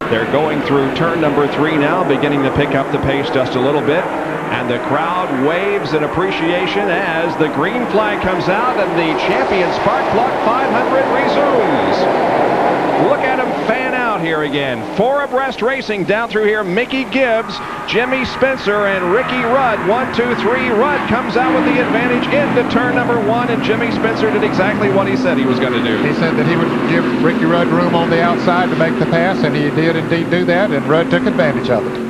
They're going through turn number 3 now, beginning to pick up the pace just a little bit. And the crowd waves in appreciation as the green flag comes out and the champion Spark Plug 500 resumes. Look at him fan out here again. 4 abreast racing down through here. Micky Gibbs, Jimmy Spencer, and Ricky Rudd. 1, 2, 3. Rudd comes out with the advantage into turn number 1, and Jimmy Spencer did exactly what he said he was going to do. He said that he would give Ricky Rudd room on the outside to make the pass, and he did indeed do that, and Rudd took advantage of it.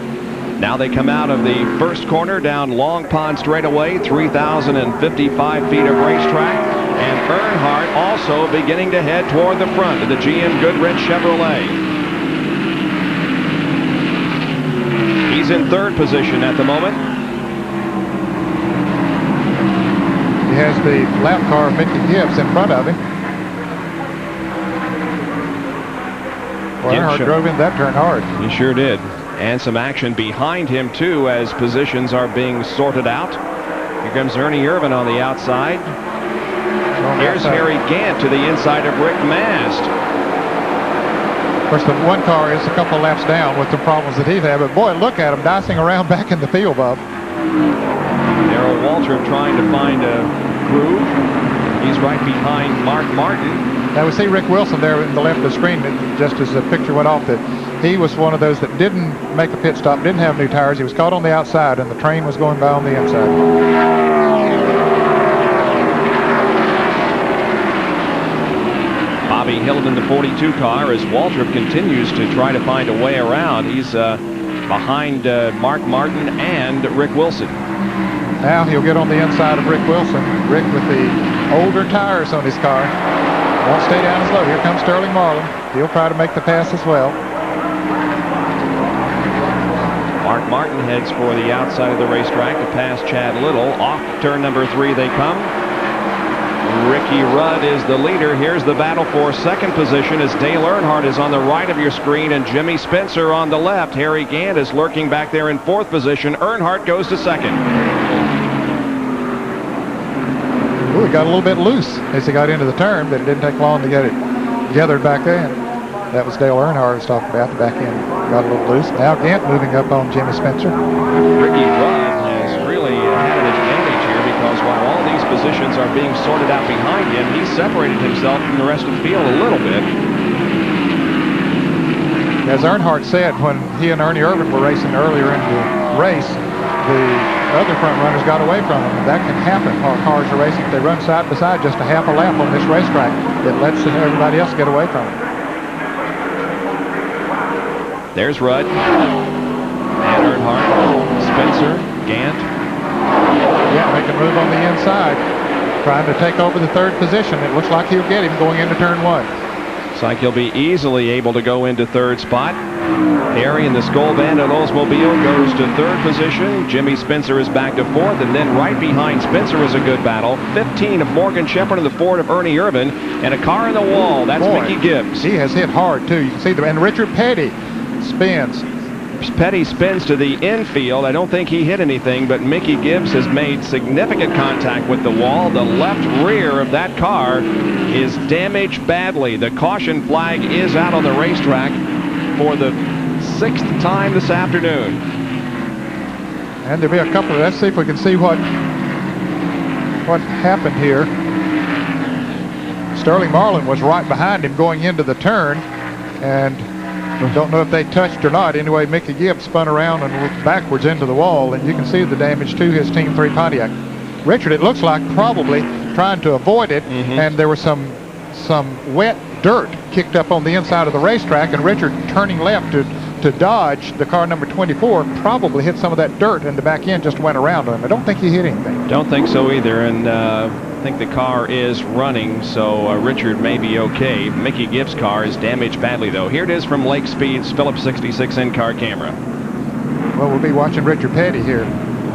Now they come out of the first corner down Long Pond straightaway, 3,055 feet of racetrack. And Earnhardt also beginning to head toward the front of the GM Goodrich Chevrolet. He's in 3rd position at the moment. He has the lap car of Micky Gibbs in front of him. Well, Earnhardt drove into that turn hard. He sure did. And some action behind him, too, as positions are being sorted out. Here comes Ernie Irvin on the outside. Here's Harry Gant to the inside of Rick Mast. Of course, the one car is a couple laps down with the problems that he's had. But, boy, look at him dicing around back in the field, Bob. Darrell Waltrip trying to find a groove. He's right behind Mark Martin. Now, we see Rick Wilson there in the left of the screen, just as the picture went off, that he was one of those that didn't make a pit stop, didn't have new tires. He was caught on the outside, and the train was going by on the inside. Bobby Hilled in the 42 car as Waltrip continues to try to find a way around. He's behind Mark Martin and Rick Wilson. Now he'll get on the inside of Rick Wilson. Rick with the older tires on his car. Won't stay down as low. Here comes Sterling Marlin. He'll try to make the pass as well. Mark Martin heads for the outside of the racetrack to pass Chad Little. Off turn number 3 they come. Ricky Rudd is the leader. Here's the battle for 2nd position as Dale Earnhardt is on the right of your screen and Jimmy Spencer on the left. Harry Gant is lurking back there in 4th position. Earnhardt goes to 2nd. Ooh, he got a little bit loose as he got into the turn, but it didn't take long to get it gathered back in. That was Dale Earnhardt was talking about. The back end got a little loose. Now Gant moving up on Jimmy Spencer. Ricky Rudd has really had an advantage here because while all these positions are being sorted out behind him, he separated himself from the rest of the field a little bit. As Earnhardt said when he and Ernie Irvin were racing earlier in the race, the other front runners got away from them. That can happen while cars are racing. If they run side by side just a half a lap on this racetrack, it lets everybody else get away from them. There's Rudd, and Earnhardt, Spencer, Gant. Yeah, making a move on the inside, trying to take over the 3rd position. It looks like he'll get him going into turn 1. Looks like he'll be easily able to go into 3rd spot. Harry in the Skull Bandit Oldsmobile goes to 3rd position. Jimmy Spencer is back to 4th, and then right behind Spencer is a good battle. 15 of Morgan Shepherd and the 4 of Ernie Irvin, and a car in the wall. That's Micky Gibbs. He has hit hard too. You can see and Richard Petty spins. Petty spins to the infield. I don't think he hit anything, but Micky Gibbs has made significant contact with the wall. The left rear of that car is damaged badly. The caution flag is out on the racetrack for the 6th time this afternoon. And there'll be a couple of, let's see if we can see what happened here. Sterling Marlin was right behind him going into the turn, and don't know if they touched or not. Anyway, Micky Gibbs spun around and looked backwards into the wall, and you can see the damage to his Team 3 Pontiac. Richard, it looks like probably trying to avoid it, and there was some wet dirt kicked up on the inside of the racetrack, and Richard turning left to dodge the car number 24 probably hit some of that dirt, and the back end just went around him. I don't think he hit anything. Don't think so either, and I think the car is running, so Richard may be okay. Micky Gibbs' car is damaged badly, though. Here it is from Lake Speed's Phillips 66 in-car camera. Well, we'll be watching Richard Petty here.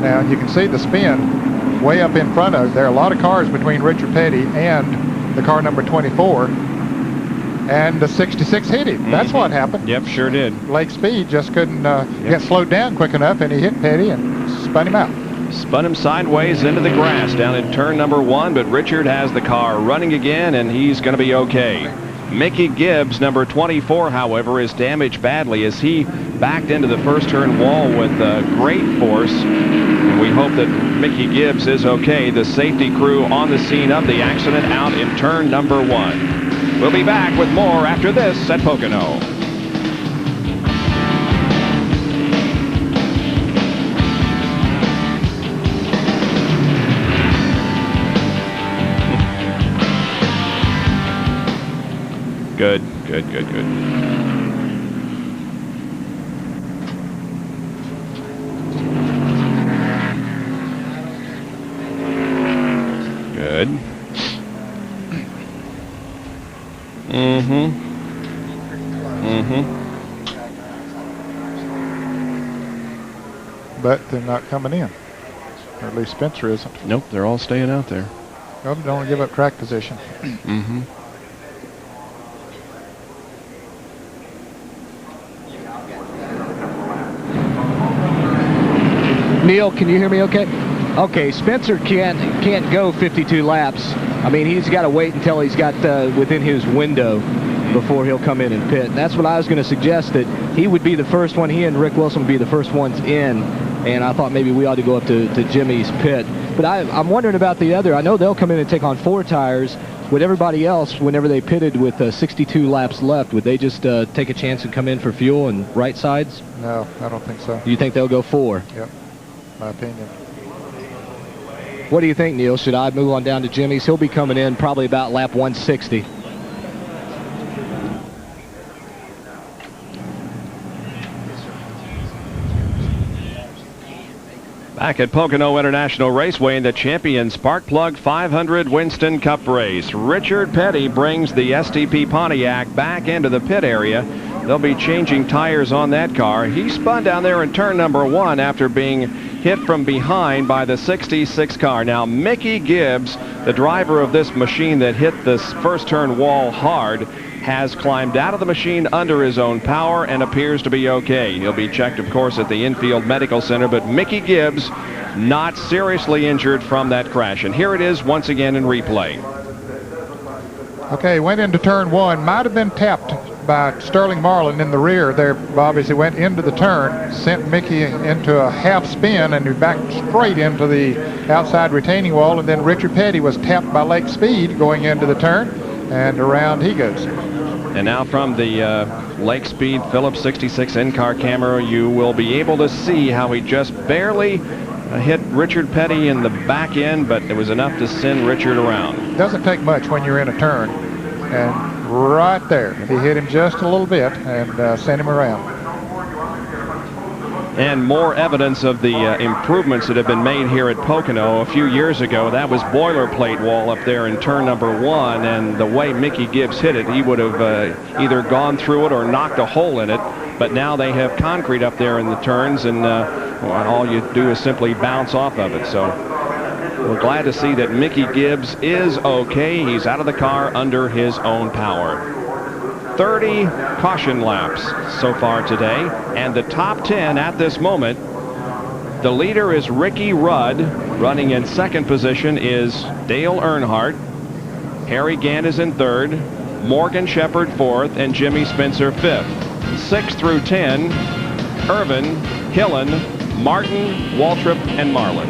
Now, you can see the spin way up in front of. There are a lot of cars between Richard Petty and the car number 24. And the 66 hit him. That's what happened. Yep, sure did. Lake Speed just couldn't get slowed down quick enough, and he hit Petty and spun him out. Spun him sideways into the grass down in turn number 1, but Richard has the car running again, and he's going to be okay. Micky Gibbs, number 24, however, is damaged badly as he backed into the first turn wall with great force. And we hope that Micky Gibbs is okay. The safety crew on the scene of the accident out in turn number 1. We'll be back with more after this at Pocono. Good. Good. But they're not coming in. Or at least Spencer isn't. Nope, they're all staying out there. Well, don't give up track position. Neil, can you hear me okay? Okay, Spencer can't go 52 laps. I mean, he's got to wait until he's got within his window before he'll come in and pit. And that's what I was going to suggest, that he would be the first one. He and Rick Wilson would be the first ones in. And I thought maybe we ought to go up to Jimmy's pit. But I'm wondering about the other. I know they'll come in and take on 4 tires. Would everybody else, whenever they pitted with 62 laps left, would they just take a chance and come in for fuel and right sides? No, I don't think so. You think they'll go 4? Yep, my opinion. What do you think, Neil? Should I move on down to Jimmy's? He'll be coming in probably about lap 160. Back at Pocono International Raceway in the Champion Sparkplug 500 Winston Cup race, Richard Petty brings the STP Pontiac back into the pit area. They'll be changing tires on that car. He spun down there in turn number 1 after being hit from behind by the 66 car. Now, Micky Gibbs, the driver of this machine that hit this first turn wall hard, has climbed out of the machine under his own power and appears to be okay. He'll be checked, of course, at the infield medical center, but Micky Gibbs not seriously injured from that crash. And here it is once again in replay. Okay, went into turn 1, might have been tapped by Sterling Marlin in the rear there, Bob, as he went into the turn, sent Mickey into a half spin, and he backed straight into the outside retaining wall, and then Richard Petty was tapped by Lake Speed going into the turn, and around he goes. And now from the Lake Speed Phillips 66 in-car camera, you will be able to see how he just barely hit Richard Petty in the back end, but it was enough to send Richard around. Doesn't take much when you're in a turn, and right there, he hit him just a little bit and sent him around. And more evidence of the improvements that have been made here at Pocono. A few years ago, that was boilerplate wall up there in turn number 1, and the way Micky Gibbs hit it, he would have either gone through it or knocked a hole in it. But now they have concrete up there in the turns, and all you do is simply bounce off of it. So we're glad to see that Micky Gibbs is okay. He's out of the car under his own power. 30 caution laps so far today, and the top 10 at this moment. The leader is Ricky Rudd. Running in second position is Dale Earnhardt. Harry Gant is in third, Morgan Shepherd fourth, and Jimmy Spencer fifth. 6 through 10, Irvin, Hillen, Martin, Waltrip, and Marlin.